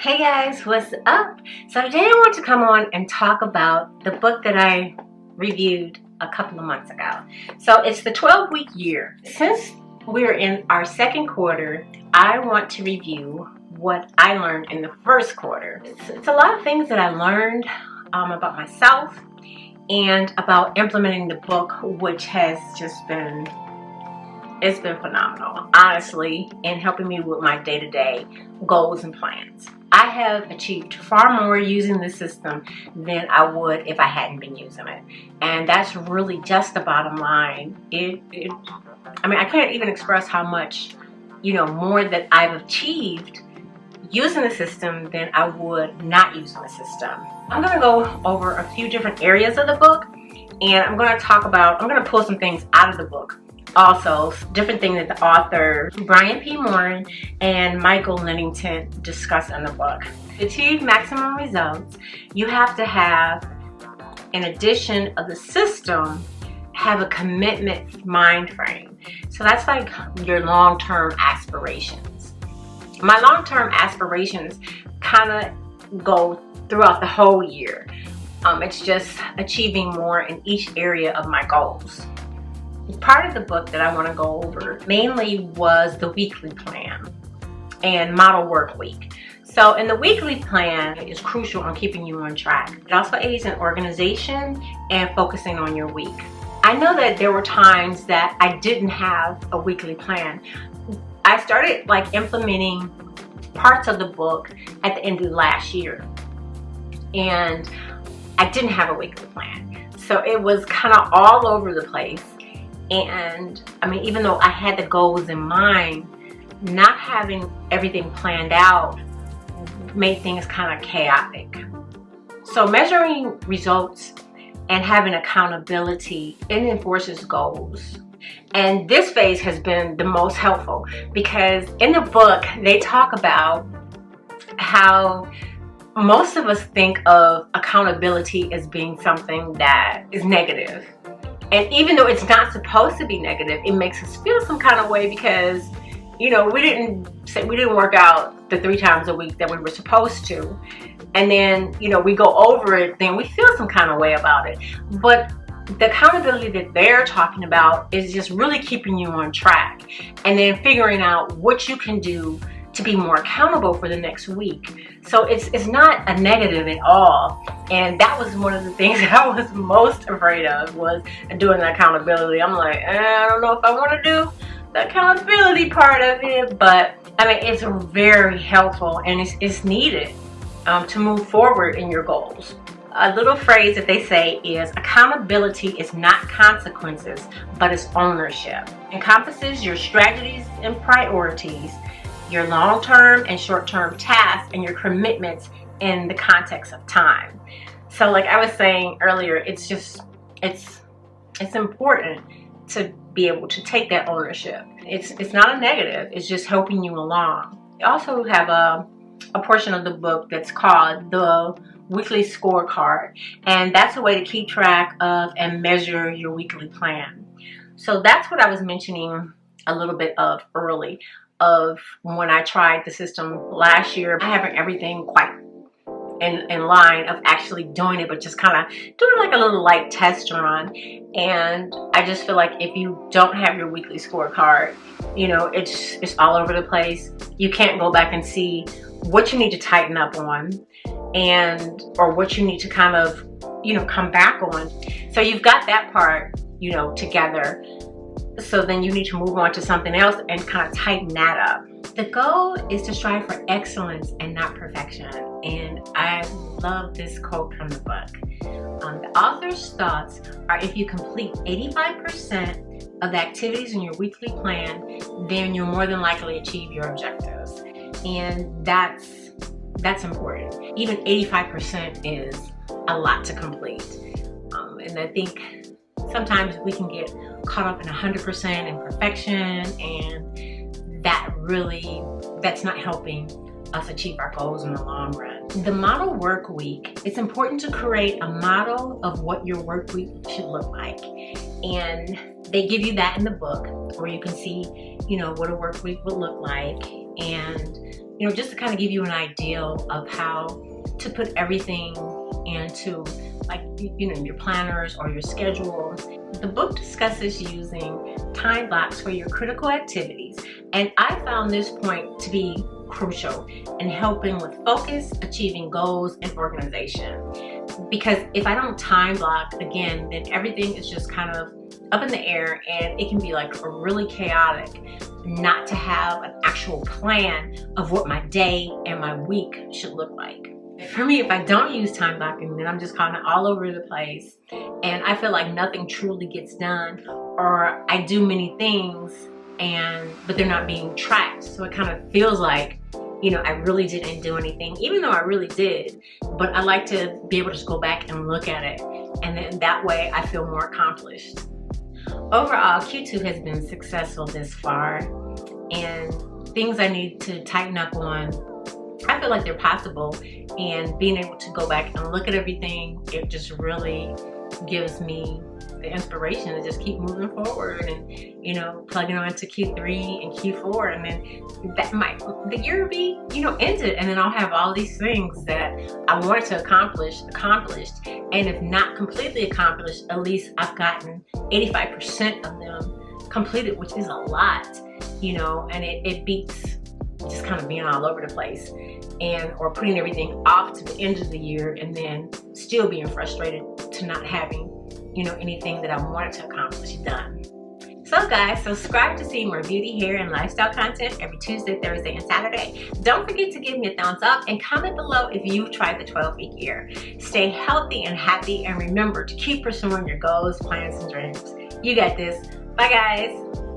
Hey guys, what's up? So today I want to come on and talk about the book that I reviewed a couple of months ago. So it's the 12-week year. Since we're in our second quarter, I want to review what I learned in the first quarter. It's a lot of things that I learned about myself and about implementing the book, which has just been phenomenal, honestly, in helping me with my day-to-day goals and plans. I have achieved far more using this system than I would if I hadn't been using it. And that's really just the bottom line. I mean, I can't even express how much, more that I've achieved using the system than I would not using the system. I'm going to go over a few different areas of the book, and I'm going to pull some things out of the book. Also, different things that the author Brian P. Morin and Michael Lennington discuss in the book. To achieve maximum results, you have to have, in addition of the system, have a commitment mind frame. So that's like your long-term aspirations. My long-term aspirations kind of go throughout the whole year. It's just achieving more in each area of my goals. Part of the book that I want to go over mainly was the weekly plan and model work week. So in the weekly plan, it is crucial on keeping you on track. It also aids in organization and focusing on your week. I know that there were times that I didn't have a weekly plan. I started implementing parts of the book at the end of last year, and I didn't have a weekly plan. So it was kind of all over the place. And I mean, even though I had the goals in mind, not having everything planned out made things kind of chaotic. So measuring results and having accountability, it enforces goals. And this phase has been the most helpful because in the book, they talk about how most of us think of accountability as being something that is negative. And even though it's not supposed to be negative, it makes us feel some kind of way because, we didn't work out the 3 times a week that we were supposed to. And then, we go over it, then we feel some kind of way about it. But the accountability that they're talking about is just really keeping you on track and then figuring out what you can do to be more accountable for the next week. So it's not a negative at all. And that was one of the things that I was most afraid of, was doing the accountability. I'm like, I don't know if I want to do the accountability part of it, but I mean, it's very helpful and it's needed to move forward in your goals. A little phrase that they say is, accountability is not consequences, but it's ownership. It encompasses your strategies and priorities, your long-term and short-term tasks, and your commitments in the context of time. So like I was saying earlier, it's important to be able to take that ownership. It's not a negative, it's just helping you along. We also have a portion of the book that's called the weekly scorecard, and that's a way to keep track of and measure your weekly plan. So that's what I was mentioning a little bit of early, of when I tried the system last year. I haven't everything quite in line of actually doing it, but just kind of doing like a little light test run. And I just feel like if you don't have your weekly scorecard, it's all over the place. You can't go back and see what you need to tighten up on or what you need to kind of, come back on. So you've got that part, together. So then you need to move on to something else and kind of tighten that up. The goal is to strive for excellence and not perfection. And I love this quote from the book. The author's thoughts are, if you complete 85% of the activities in your weekly plan, then you'll more than likely achieve your objectives. And that's important. Even 85% is a lot to complete. And I think sometimes we can get caught up in 100% in perfection, and that's not helping us achieve our goals in the long run. The model work week, it's important to create a model of what your work week should look like. And they give you that in the book, where you can see, what a work week would look like, and you know, just to kind of give you an idea of how to put everything into, like, you know, your planners or your schedule. The book discusses using time blocks for your critical activities, and I found this point to be crucial in helping with focus, achieving goals, and organization. Because if I don't time block, again, then everything is just kind of up in the air, and it can be like really chaotic not to have an actual plan of what my day and my week should look like. For me, if I don't use time blocking, then I'm just kind of all over the place, and I feel like nothing truly gets done, or I do many things but they're not being tracked. So it kind of feels like, you know, I really didn't do anything, even though I really did. But I like to be able to just go back and look at it, and then that way I feel more accomplished. Overall, Q2 has been successful this far, and things I need to tighten up on, I feel like they're possible, and being able to go back and look at everything, it just really gives me the inspiration to just keep moving forward and, you know, plugging on to Q3 and Q4, and then the year will be, you know, ended, and then I'll have all these things that I wanted to accomplish accomplished, and if not completely accomplished, at least I've gotten 85% of them completed, which is a lot, you know, and it beats just kind of being all over the place or putting everything off to the end of the year and then still being frustrated to not having, you know, anything that I wanted to accomplish done. So guys, subscribe to see more beauty, hair, and lifestyle content every Tuesday, Thursday, and Saturday. Don't forget to give me a thumbs up and comment below if you've tried the 12-week year. Stay healthy and happy, and remember to keep pursuing your goals, plans, and dreams. You got this. Bye guys.